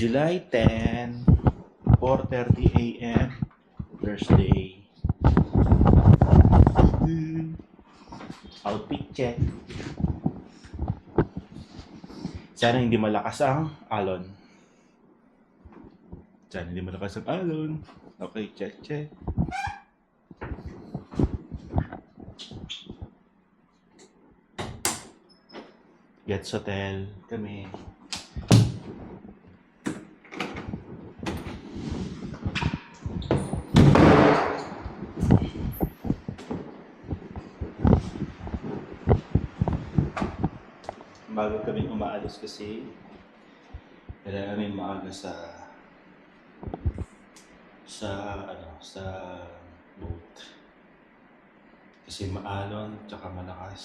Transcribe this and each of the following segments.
July 10, 4:30 a.m. Thursday. Outfit check. Sana hindi malakas ang alon. Sana hindi malakas ang alon. Okay, check. Gets Hotel kami. Bago kami umaalis kasi kailangan namin maaga sa boat. Kasi maalon tsaka malakas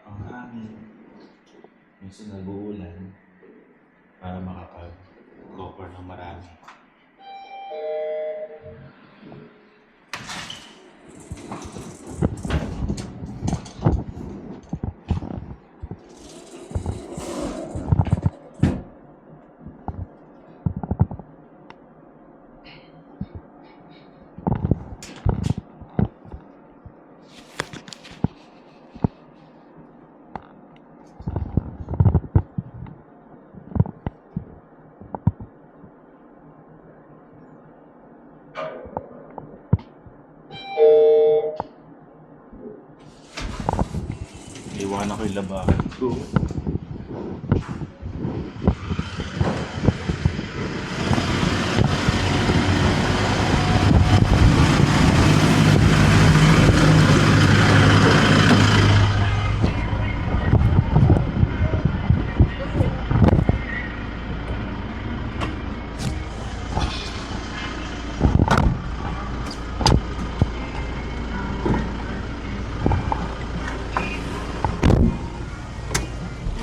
ang hangin. Minsan nag-uulan para makapag-cover ng marami. Iwanan ko yung labahan ko.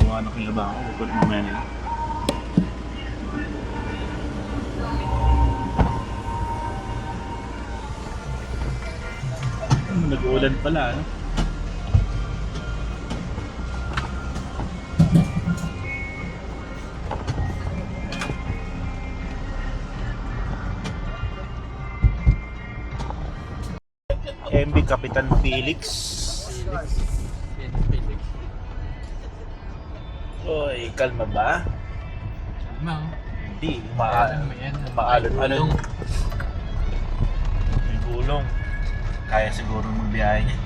Iwanan ko yung labahan ko. Bukod mo man. Nag-uulan pala, ano? MB Kapitan Felix. Oy, kalma ba? Kalma. Hindi, maalon-alon. May gulong. Kaya siguro magbiyahe niya.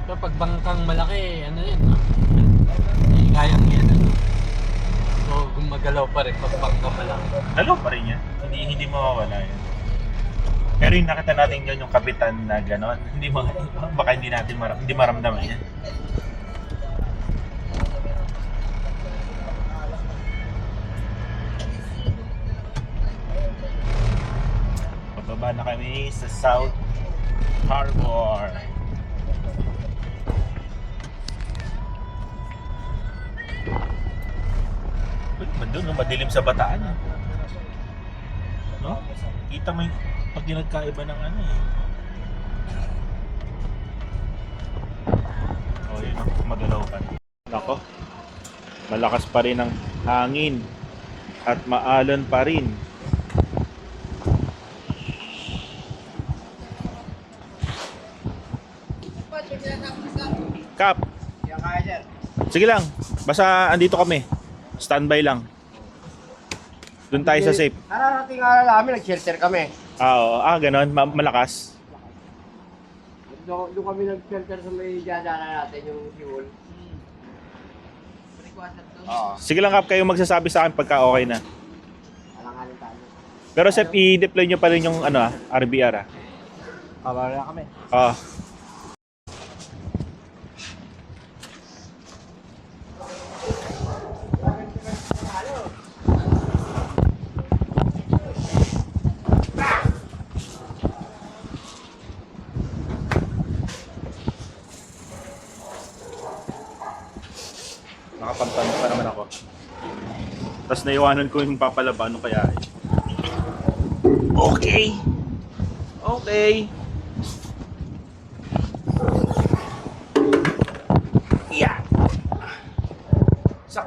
Kapag bangkang malaki, ano yun, no? Hindi kayang yan, ano? So, gumagalaw pa rin pag bangkang malaki. Dalaw pa rin yan. Hindi mawawala yan. Pero yung nakita natin yun, yung kapitan na gano'n, baka hindi maramdaman yan. Pababa na kami sa South Harbor. Doon, no? Madilim sa Bataan. No? Kita mo yung pag nagkaiba ng ano eh. O yun, magalaw pa. Nako, malakas pa rin ang hangin at maalon pa rin. Kap, sige lang, basta andito kami. Standby lang. Doon tayo sa safe. Nararating nga namin, nag-shelter kami. Oo, ganon, malakas. Doon kami nag-shelter sa may dadaanan natin, yung fuel. Oo. Sige lang Kap, kayo magsasabi sa akin pagka okay na. Alanganin tayo. Pero Sep, i-deploy nyo pa rin yung RBR ah. Wala kami. Oo. Nakapagtanong pa naman ako. Tapos naiwanan ko yung papalaba, ano kaya eh. Okay.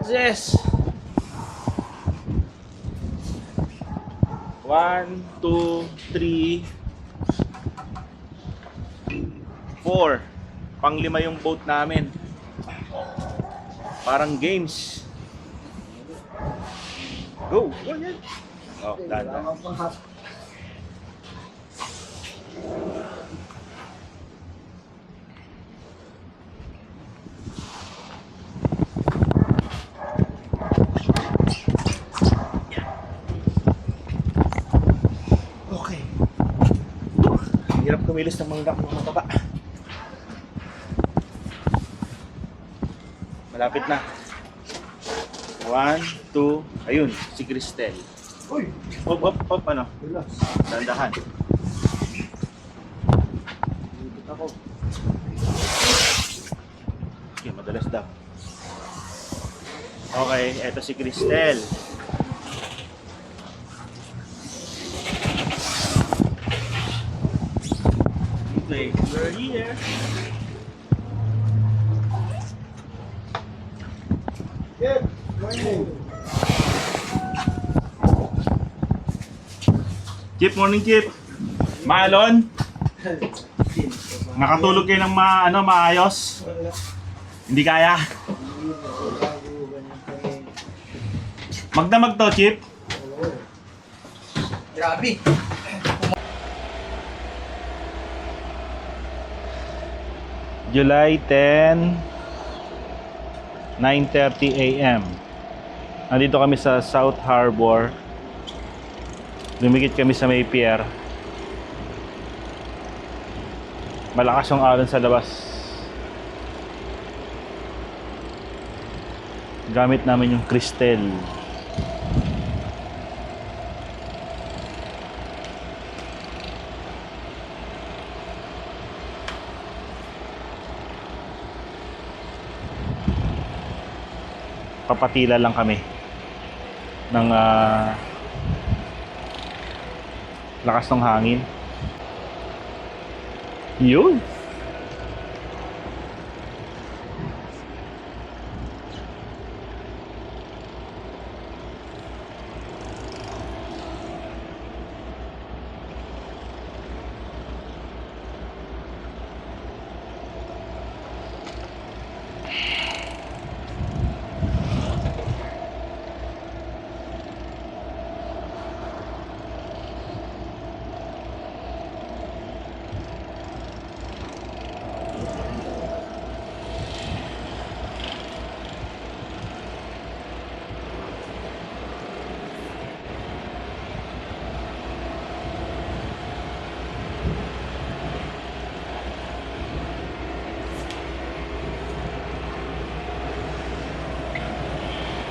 Yes! 1, 2, 3, 4. Pang-5 yung boat namin. Parang games. Go! Go yan! Oh, dahan. Okay. Hirap kumilos ng mga mataba. Malapit na. 1, 2, ayun, si Cristel. Uy! Hop, hop, hop, ano? Relax. Dandahan. Dito ako. Okay, madalas daw. Okay, eto si Cristel. Okay, we're here. Good morning. Chip, morning Chip. Maalon? Nakatulog kayo ng maayos? Hindi kaya? Magdamag to, Chip. Grabe. July 10, 9:30 a.m. Nandito kami sa South Harbor. Lumikit kami sa may pier. Malakas yung alon sa labas. Gamit namin yung Cristel. Papatila lang kami ng lakas ng hangin. Yun.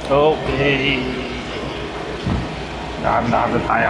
Okay. Dahan-dahan tayo.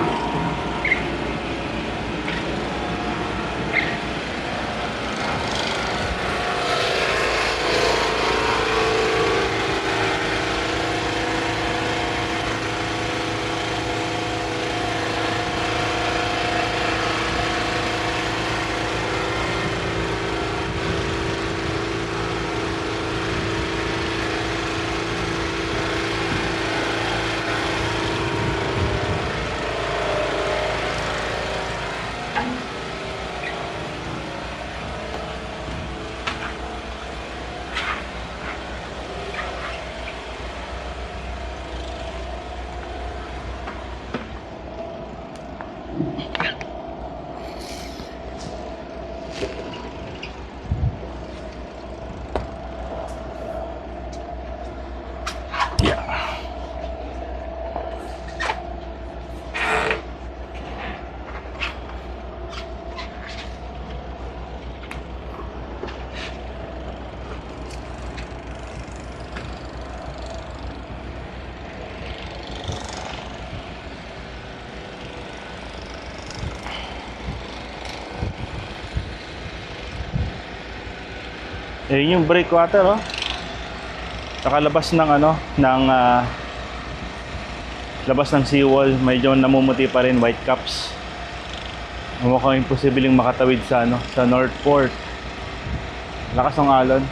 Yun yung breakwater, oh. Nakalabas ng labas ng seawall, medyo namumuti pa rin, white caps. Mukhang imposibleng makatawid sa sa North Port. Lakas ng alon.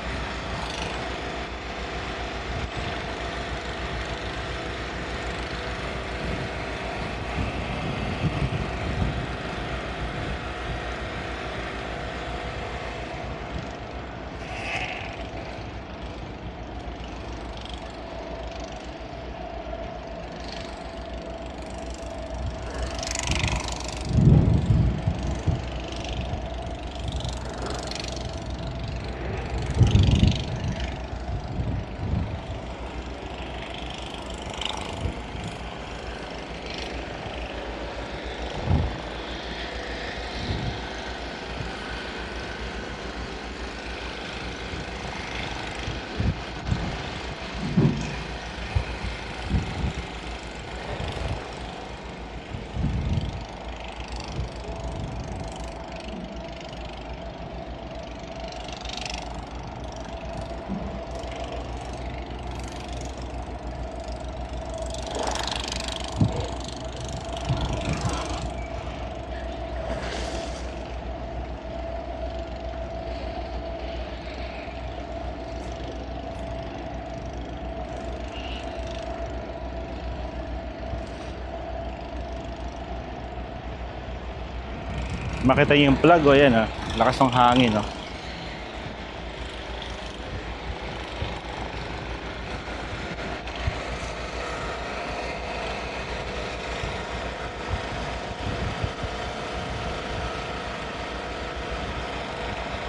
Makita niyo yung plug, o yan, lakas ng hangin, oh.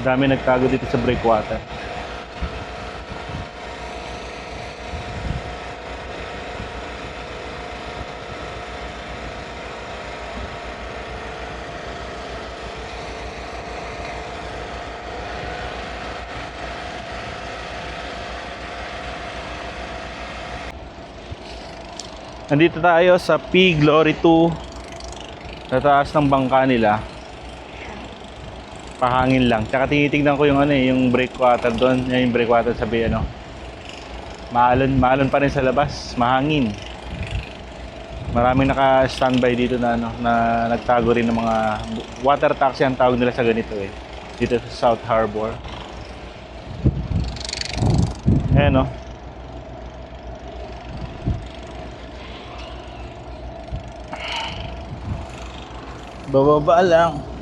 Dami nagtago dito sa breakwater. Nandito tayo sa P Glory 2 sa taas ng bangka nila. Pahangin lang. Tsaka tinitignan ko yung yung breakwater doon. Yung breakwater sabi maalon pa rin sa labas, mahangin. Maraming naka-standby dito na na nagtago rin ng mga water taxi ang tawag nila sa ganito dito sa South Harbor. Ayan, bababa lang.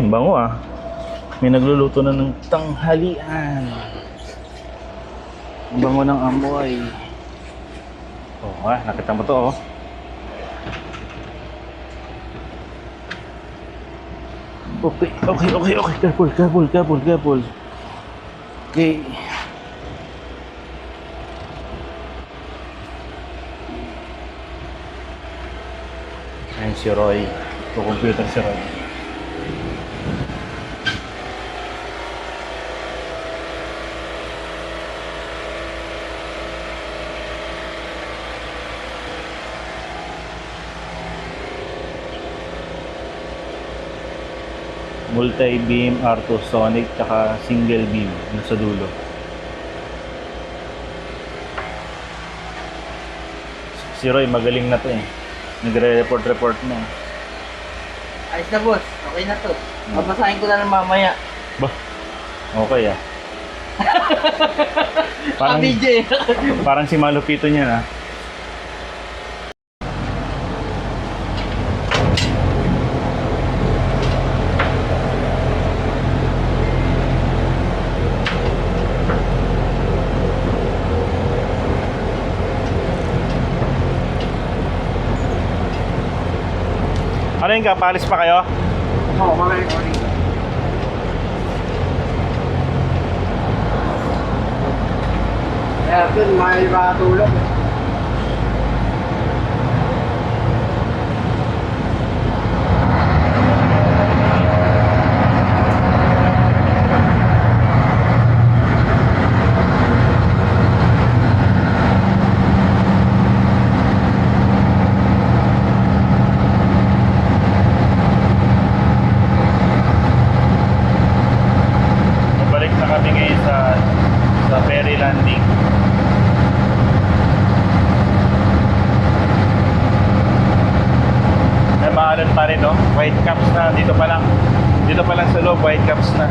Bango May nagluluto na ng tanghalian. Ang bango ng amoy. Nakita mo to, Okay. Careful. Okay. Ayan si Roy. Computer si Roy. Multi-beam, R2 Sonic, tsaka single beam sa dulo. Si Roy magaling na to Nagre-report na. Ayos na boss, okay na to. Babasahin ko na lang mamaya. Okay Parang, DJ. parang si Malupito niya Ano yun ka? Palis pa kayo? Oo, mamaya ko rin. Kaya dun, may makatulog Balik na kami ngayon sa ferry landing. May maalan pa rin, white caps na dito pa lang sa loob, white caps na.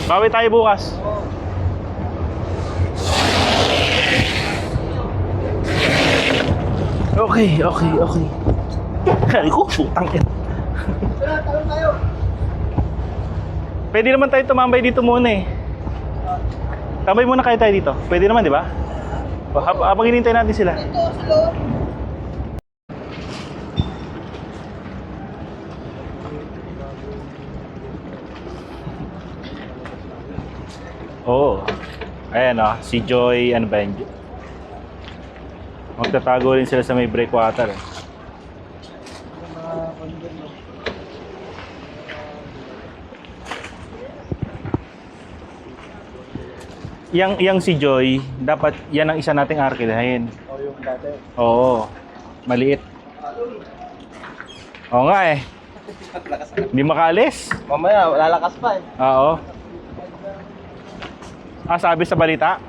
Bawi tayo bukas. Okay. Kaya ko, putang ina. Pwede naman tayo tumambay dito muna Tambay muna kayo tayo dito. Pwede naman, di ba? Habang hinintay natin sila. Oo. Ayan si Joy, ano ba yun? Magtatago rin sila sa may breakwater Yang si Joy, dapat yan ang isa nating arkidahin. yung dati. Oo. Maliit. Oo nga Hindi makaalis. Mamaya, lalakas pa eh. Oo. Ah, sabi sa balita?